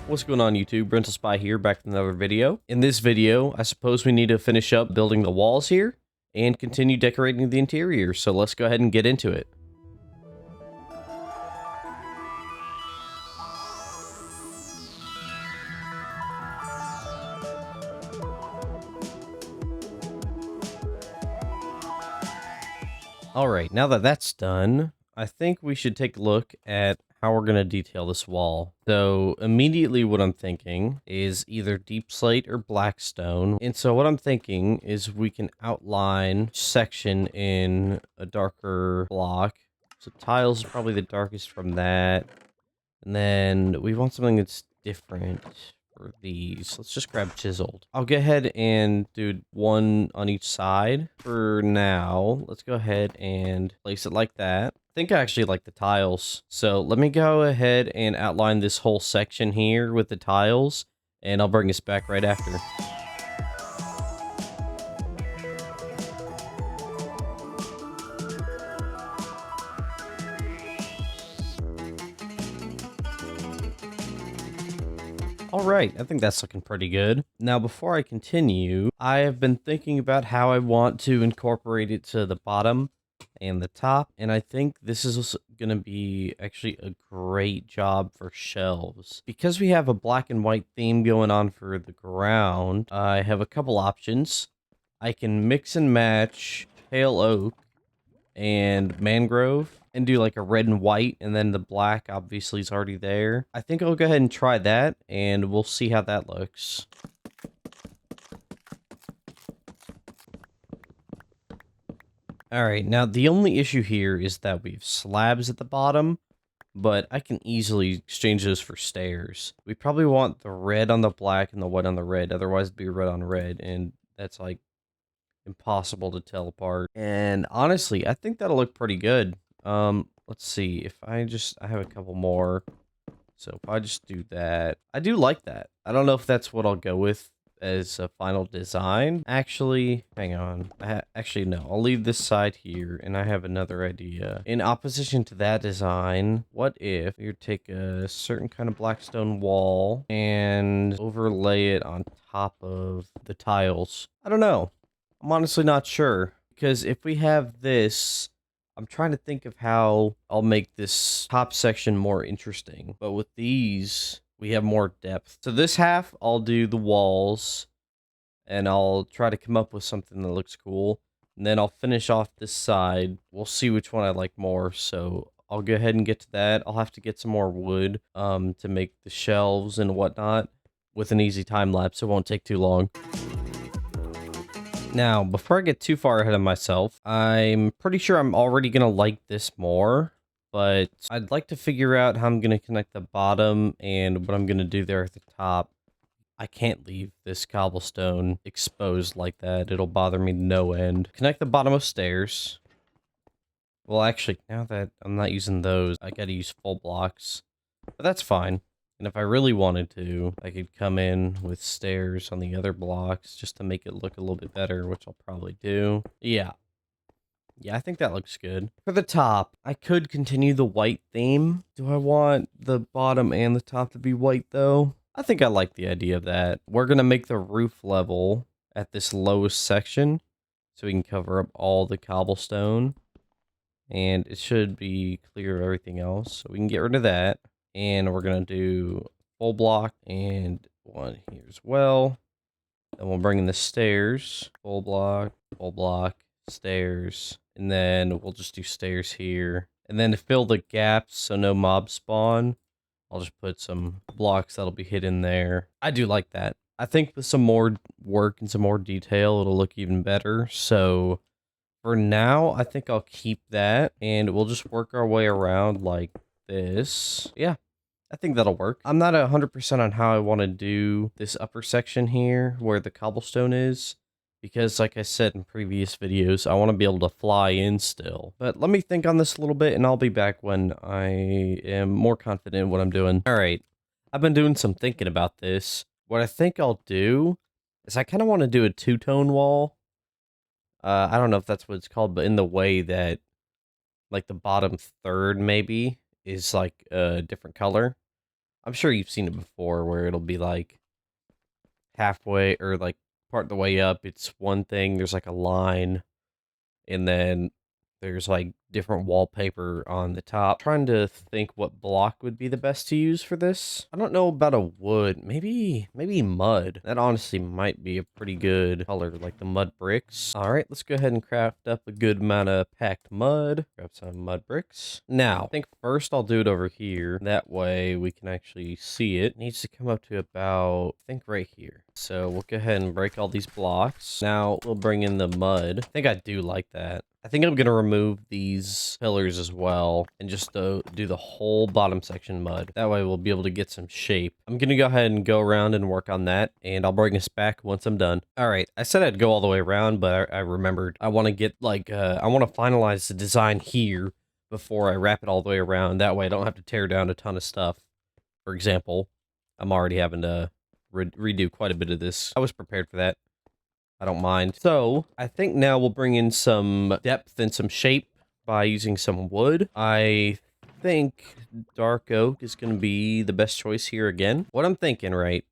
What's going on YouTube? Rental Spy here, back with another video. In this video, I suppose we need to finish up building the walls here and continue decorating the interior, so let's go ahead and get into it. Alright, now that that's done, I think we should take a look at how we're going to detail this wall. So immediately what I'm thinking is either deep slate or black stone. And so what I'm thinking is we can outline section in a darker block. So tiles is probably the darkest from that. And then we want something that's different for these. Let's just grab chiseled. I'll go ahead and do one on each side for now. Let's go ahead and place it like that. I think I actually like the tiles. So let me go ahead and outline this whole section here with the tiles, and I'll bring us back right after. Alright, I think that's looking pretty good. Now, before I continue, I have been thinking about how I want to incorporate it to the bottom and the top, and I think this is going to be actually a great job for shelves. Because we have a black and white theme going on for the ground, I have a couple options. I can mix and match pale oak and mangrove and do like a red and white, and then the black obviously is already there. I think I'll go ahead and try that, and we'll see how that looks. Alright, now the only issue here is that we have slabs at the bottom, but I can easily exchange those for stairs. We probably want the red on the black and the white on the red, otherwise it'd be red on red, and that's like impossible to tell apart. And honestly, I think that'll look pretty good. Let's see, if I have a couple more. So if I just do that, I do like that. I don't know if that's what I'll go with as a final design. Actually, hang on. Actually, no, I'll leave this side here, and I have another idea. In opposition to that design, what if you take a certain kind of blackstone wall and overlay it on top of the tiles? I don't know. I'm honestly not sure, because if we have this, I'm trying to think of how I'll make this top section more interesting. But with these, we have more depth. So this half, I'll do the walls, and I'll try to come up with something that looks cool. And then I'll finish off this side. We'll see which one I like more. So I'll go ahead and get to that. I'll have to get some more wood to make the shelves and whatnot with an easy time lapse. It won't take too long. Now, before I get too far ahead of myself, I'm pretty sure I'm already going to like this more, but I'd like to figure out how I'm going to connect the bottom and what I'm going to do there at the top. I can't leave this cobblestone exposed like that. It'll bother me no end. Connect the bottom of stairs. Well, actually, now that I'm not using those, I got to use full blocks, but that's fine. And if I really wanted to, I could come in with stairs on the other blocks just to make it look a little bit better, which I'll probably do. Yeah, I think that looks good. For the top, I could continue the white theme. Do I want the bottom and the top to be white, though? I think I like the idea of that. We're going to make the roof level at this lowest section so we can cover up all the cobblestone. And it should be clear of everything else, so we can get rid of that. And we're going to do full block and one here as well. Then we'll bring in the stairs. Full block, stairs. And then we'll just do stairs here. And then to fill the gaps so no mobs spawn, I'll just put some blocks that'll be hidden there. I do like that. I think with some more work and some more detail, it'll look even better. So for now, I think I'll keep that. And we'll just work our way around like this. Yeah, I think that'll work. I'm not 100% on how I want to do this upper section here where the cobblestone is, because like I said in previous videos, I want to be able to fly in still. But let me think on this a little bit, and I'll be back when I am more confident in what I'm doing. All right, I've been doing some thinking about this. What I think I'll do is I kind of want to do a two-tone wall. I don't know if that's what it's called, but in the way that like the bottom third maybe is like a different color. I'm sure you've seen it before where it'll be like halfway or like part of the way up. It's one thing, there's like a line, and then there's like different wallpaper on the top. Trying to think what block would be the best to use for this. I don't know about a wood. Maybe mud. That honestly might be a pretty good color, like the mud bricks. All right, let's go ahead and craft up a good amount of packed mud. Grab some mud bricks. Now, I think first I'll do it over here. That way we can actually see it. It needs to come up to about, I think right here. So we'll go ahead and break all these blocks. Now we'll bring in the mud. I think I do like that. I think I'm going to remove these pillars as well and just do the whole bottom section mud. That way we'll be able to get some shape. I'm going to go ahead and go around and work on that, and I'll bring us back once I'm done. All right, I said I'd go all the way around, but I remembered I want to get like, I want to finalize the design here before I wrap it all the way around. That way I don't have to tear down a ton of stuff. For example, I'm already having to redo quite a bit of this. I was prepared for that. I don't mind. So, I think now we'll bring in some depth and some shape by using some wood. I think dark oak is going to be the best choice here again. What I'm thinking, right,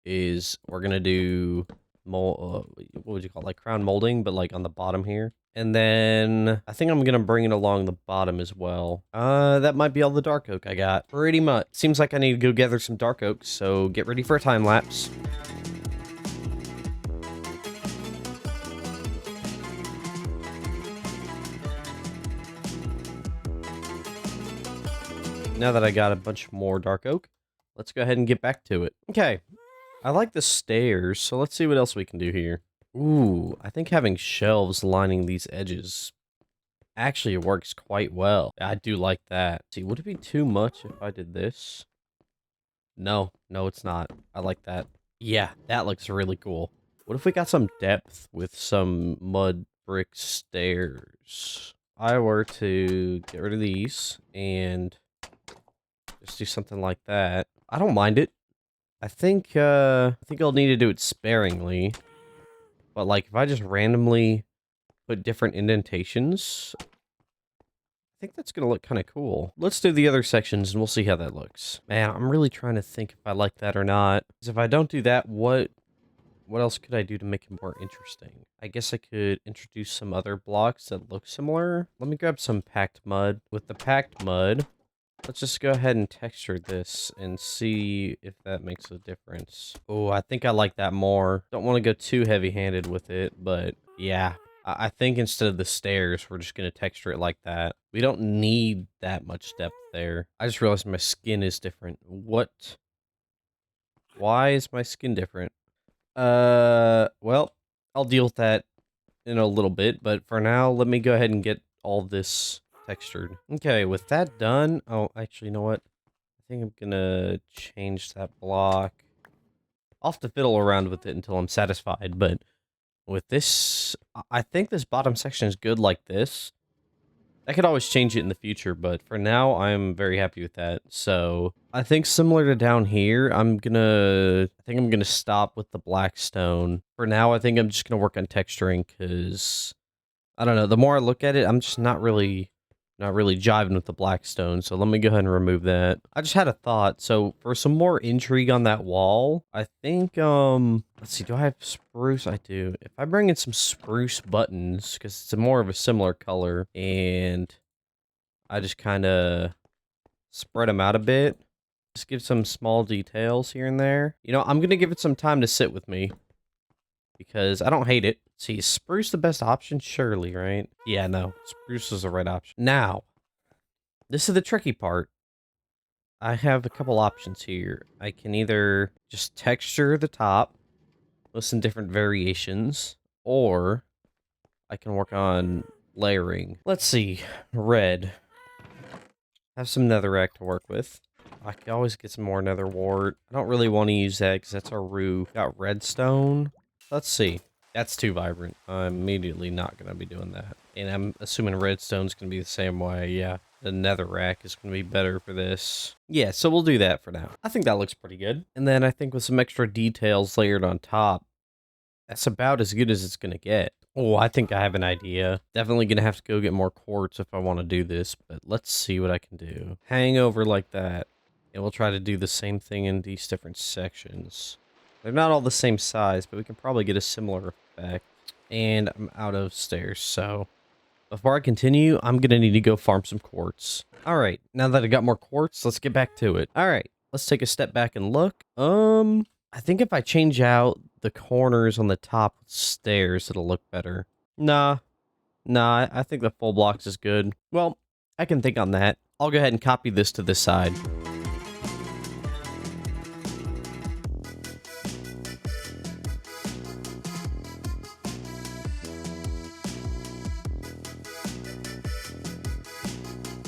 is we're going to do, what would you call it, like crown molding, but like on the bottom here. And then I think I'm going to bring it along the bottom as well. That might be all the dark oak I got. Pretty much. Seems like I need to go gather some dark oak, so get ready for a time lapse. Now that I got a bunch more dark oak, let's go ahead and get back to it. Okay, I like the stairs, so let's see what else we can do here. Ooh, I think having shelves lining these edges actually works quite well. I do like that. See, would it be too much if I did this? No, it's not. I like that. Yeah, that looks really cool. What if we got some depth with some mud brick stairs? I were to get rid of these and just do something like that. I don't mind it. I think I'll need to do it sparingly. But like if I just randomly put different indentations, I think that's gonna look kind of cool. Let's do the other sections and we'll see how that looks. Man, I'm really trying to think if I like that or not. Because if I don't do that, what else could I do to make it more interesting? I guess I could introduce some other blocks that look similar. Let me grab some packed mud. With the packed mud, let's just go ahead and texture this and see if that makes a difference. Oh, I think I like that more. Don't want to go too heavy-handed with it, but yeah. I think instead of the stairs, we're just going to texture it like that. We don't need that much depth there. I just realized my skin is different. What? Why is my skin different? Well, I'll deal with that in a little bit, but for now, let me go ahead and get all this textured. Okay, with that done, oh, actually, you know what? I think I'm gonna change that block. I'll have to fiddle around with it until I'm satisfied, but with this, I think this bottom section is good like this. I could always change it in the future, but for now, I'm very happy with that. So I think similar to down here, I think I'm gonna stop with the black stone. For now, I think I'm just gonna work on texturing because I don't know. The more I look at it, I'm just not really jiving with the black stone. So let me go ahead and remove that. I just had a thought. So for some more intrigue on that wall, I think, let's see, do I have spruce? I do. If I bring in some spruce buttons, because it's a more of a similar color, and I just kind of spread them out a bit, just give some small details here and there. You know, I'm going to give it some time to sit with me, because I don't hate it. See, is spruce the best option? Surely, right? Yeah, no. Spruce is the right option. Now, this is the tricky part. I have a couple options here. I can either just texture the top with some different variations, or I can work on layering. Let's see. Red. Have some netherrack to work with. I can always get some more nether wart. I don't really want to use that because that's our roof. Got redstone. Let's see. That's too vibrant. I'm immediately not going to be doing that. And I'm assuming redstone's going to be the same way. Yeah, the netherrack is going to be better for this. Yeah, so we'll do that for now. I think that looks pretty good. And then I think with some extra details layered on top, that's about as good as it's going to get. Oh, I think I have an idea. Definitely going to have to go get more quartz if I want to do this, but let's see what I can do. Hang over like that. And we'll try to do the same thing in these different sections. They're not all the same size, but we can probably get a similar effect. And I'm out of stairs, so before I continue, I'm going to need to go farm some quartz. All right, now that I got more quartz, let's get back to it. All right, let's take a step back and look. I think if I change out the corners on the top stairs, it'll look better. Nah, I think the full blocks is good. Well, I can think on that. I'll go ahead and copy this to this side.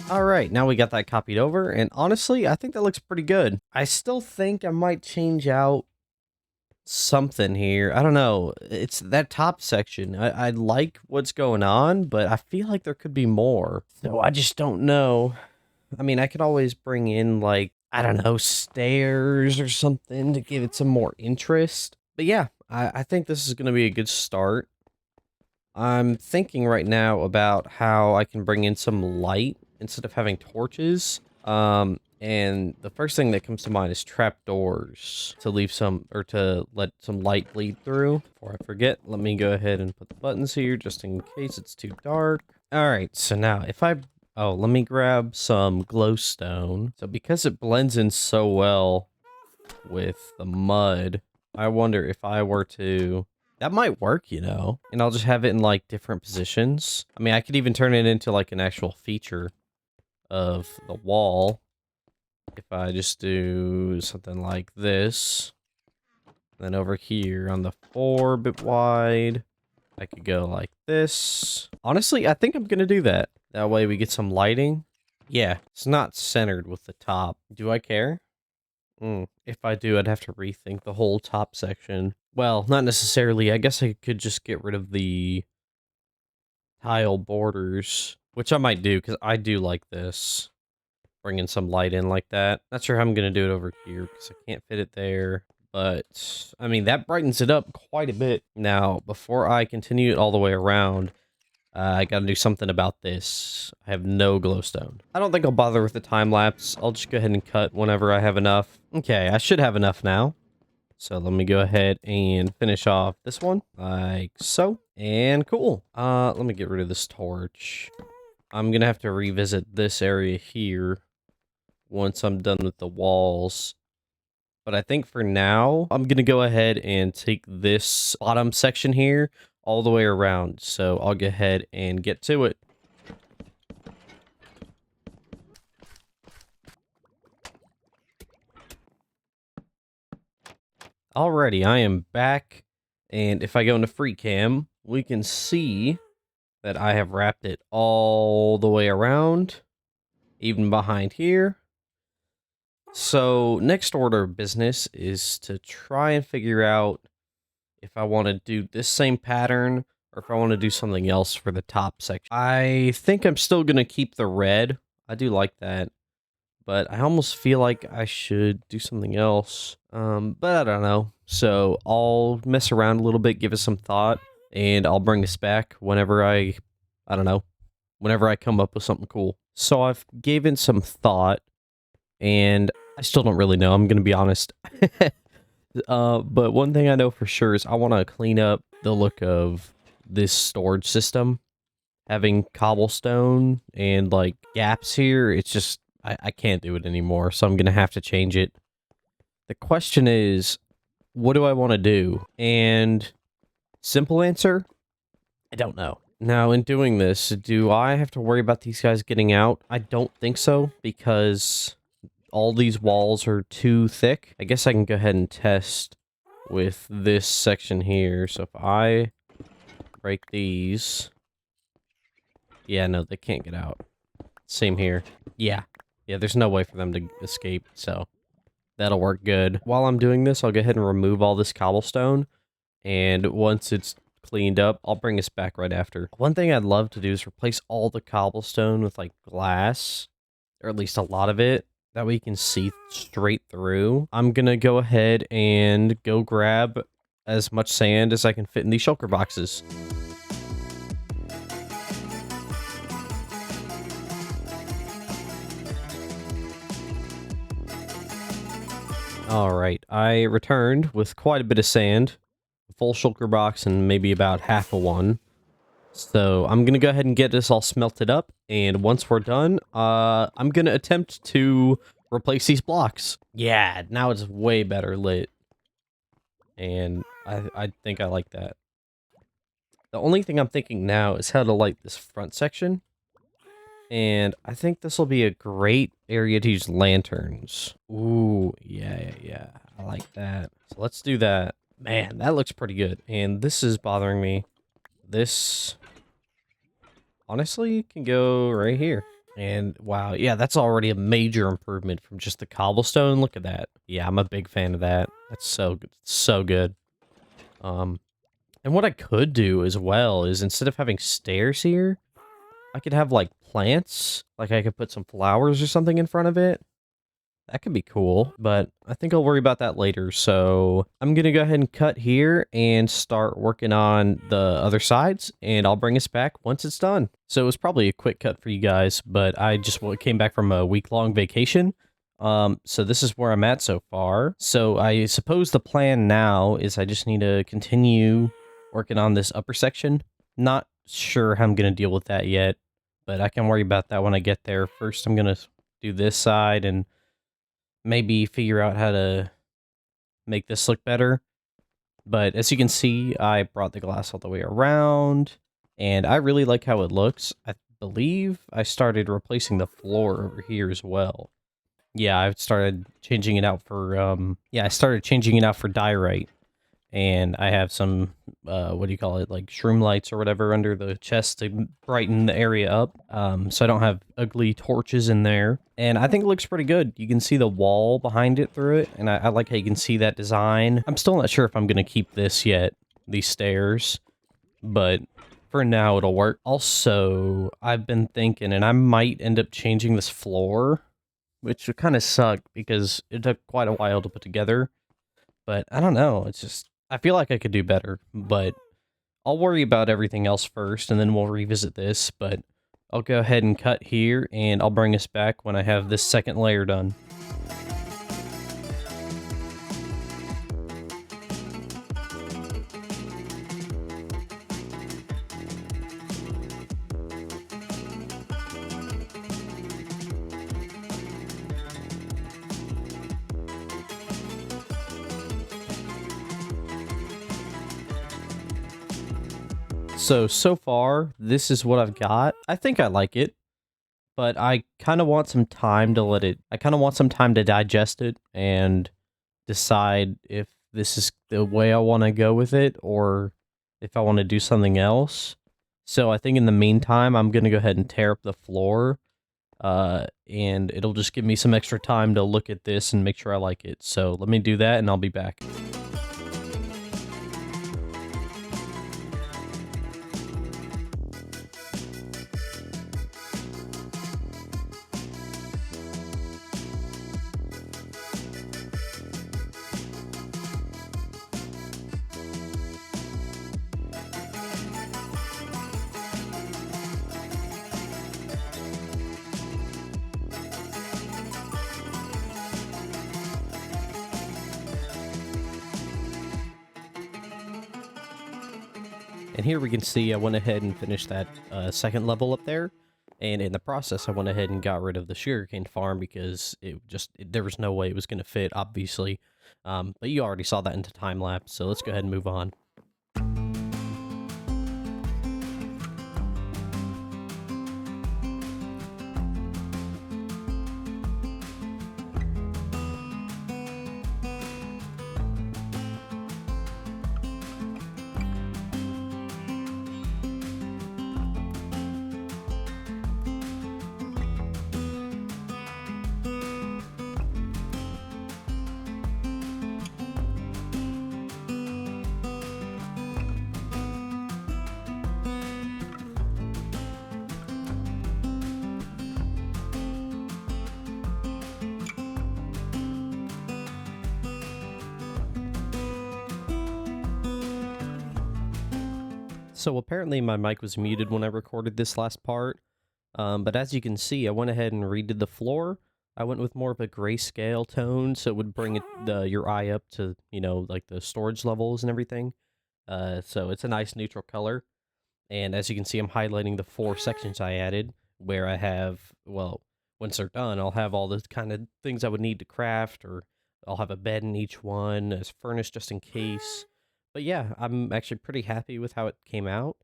All right, now we got that copied over, and honestly, I think that looks pretty good. I still think I might change out something here. I don't know. It's that top section. I like what's going on, but I feel like there could be more. So I just don't know. I mean, I could always bring in, like, I don't know, stairs or something to give it some more interest. But yeah, I think this is going to be a good start. I'm thinking right now about how I can bring in some light instead of having torches. And the first thing that comes to mind is trapdoors to leave some, or to let some light bleed through. Before I forget, let me go ahead and put the buttons here just in case it's too dark. All right, so now if I, oh, let me grab some glowstone. So because it blends in so well with the mud, I wonder if I were to, that might work, you know, and I'll just have it in like different positions. I mean, I could even turn it into like an actual feature of the wall. If I just do something like this, then over here on the 4-bit wide, I could go like this. Honestly, I think I'm gonna do that. That way we get some lighting. Yeah, it's not centered with the top. Do I care? If I do, I'd have to rethink the whole top section. Well, not necessarily. I guess I could just get rid of the tile borders, which I might do, because I do like this. Bringing some light in like that. Not sure how I'm going to do it over here, because I can't fit it there. But, I mean, that brightens it up quite a bit. Now, before I continue it all the way around, I got to do something about this. I have no glowstone. I don't think I'll bother with the time lapse. I'll just go ahead and cut whenever I have enough. Okay, I should have enough now. So let me go ahead and finish off this one, like so. And cool. Let me get rid of this torch. I'm gonna have to revisit this area here once I'm done with the walls. But I think for now, I'm gonna go ahead and take this bottom section here all the way around. So I'll go ahead and get to it. Alrighty, I am back, and if I go into free cam, we can see that I have wrapped it all the way around, even behind here. So next order of business is to try and figure out if I want to do this same pattern or if I want to do something else for the top section. I think I'm still going to keep the red. I do like that. But I almost feel like I should do something else. But I don't know. So I'll mess around a little bit, give it some thought, and I'll bring this back whenever I don't know, whenever I come up with something cool. So I've given some thought, and I still don't really know, I'm going to be honest. But one thing I know for sure is I want to clean up the look of this storage system. Having cobblestone and, like, gaps here, it's just, I can't do it anymore, so I'm going to have to change it. The question is, what do I want to do? And simple answer, I don't know. Now, in doing this, do I have to worry about these guys getting out? I don't think so, because all these walls are too thick. I guess I can go ahead and test with this section here. So if I break these... Yeah, no, they can't get out. Same here. Yeah, there's no way for them to escape, so that'll work good. While I'm doing this, I'll go ahead and remove all this cobblestone, and once it's cleaned up, I'll bring this back right after. One thing I'd love to do is replace all the cobblestone with, like, glass, or at least a lot of it. That way you can see straight through. I'm gonna go ahead and go grab as much sand as I can fit in these shulker boxes. Alright, I returned with quite a bit of sand, a full shulker box, and maybe about half a one. So I'm gonna go ahead and get this all smelted up, and once we're done, I'm gonna attempt to replace these blocks. Yeah, now it's way better lit, and I think I like that. The only thing I'm thinking now is how to light this front section, and I think this will be a great area to use lanterns. Ooh, yeah, I like that. So let's do that. Man, that looks pretty good, and this is bothering me. This honestly can go right here. And wow, yeah, that's already a major improvement from just the cobblestone. Look at that. Yeah, I'm a big fan of that. That's so good. So good. And what I could do as well is instead of having stairs here, I could have like plants. Like I could put some flowers or something in front of it. That could be cool, but I think I'll worry about that later. So I'm going to go ahead and cut here and start working on the other sides, and I'll bring us back once it's done. So it was probably a quick cut for you guys, but I just came back from a week-long vacation. So this is where I'm at so far. So I suppose the plan now is I just need to continue working on this upper section. Not sure how I'm going to deal with that yet, but I can worry about that when I get there. First, I'm going to do this side and maybe figure out how to make this look better. But as you can see, I brought the glass all the way around, and I really like how it looks. I believe I started replacing the floor over here as well. Yeah, I started changing it out for, I started changing it out for diorite. And I have some, what do you call it, like shroom lights or whatever under the chest to brighten the area up, so I don't have ugly torches in there. And I think it looks pretty good. You can see the wall behind it through it, and I like how you can see that design. I'm still not sure if I'm going to keep this yet, these stairs, but for now it'll work. Also, I've been thinking, and I might end up changing this floor, which would kind of suck because it took quite a while to put together. But I don't know, it's just, I feel like I could do better, but I'll worry about everything else first, and then we'll revisit this, but I'll go ahead and cut here, and I'll bring us back when I have this second layer done. So far, this is what I've got. I think I like it, but I kind of want some time to digest it and decide if this is the way I want to go with it or if I want to do something else. So I think in the meantime, I'm going to go ahead and tear up the floor, and it'll just give me some extra time to look at this and make sure I like it. So let me do that, and I'll be back. And here we can see I went ahead and finished that second level up there. And in the process, I went ahead and got rid of the sugarcane farm because there was no way it was going to fit, obviously. But you already saw that into time lapse, so let's go ahead and move on. So apparently my mic was muted when I recorded this last part, but as you can see, I went ahead and redid the floor. I went with more of a grayscale tone, so it would bring your eye up to, like the storage levels and everything. So it's a nice neutral color. And as you can see, I'm highlighting the 4 sections I added, where I have, well, once they're done, I'll have all the kind of things I would need to craft, or I'll have a bed in each one as furnace just in case. But yeah, I'm actually pretty happy with how it came out.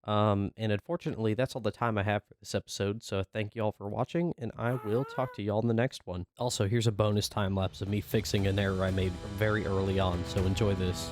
And unfortunately, that's all the time I have for this episode, so thank you all for watching, and I will talk to y'all in the next one. Also, here's a bonus time lapse of me fixing an error I made very early on, so enjoy this.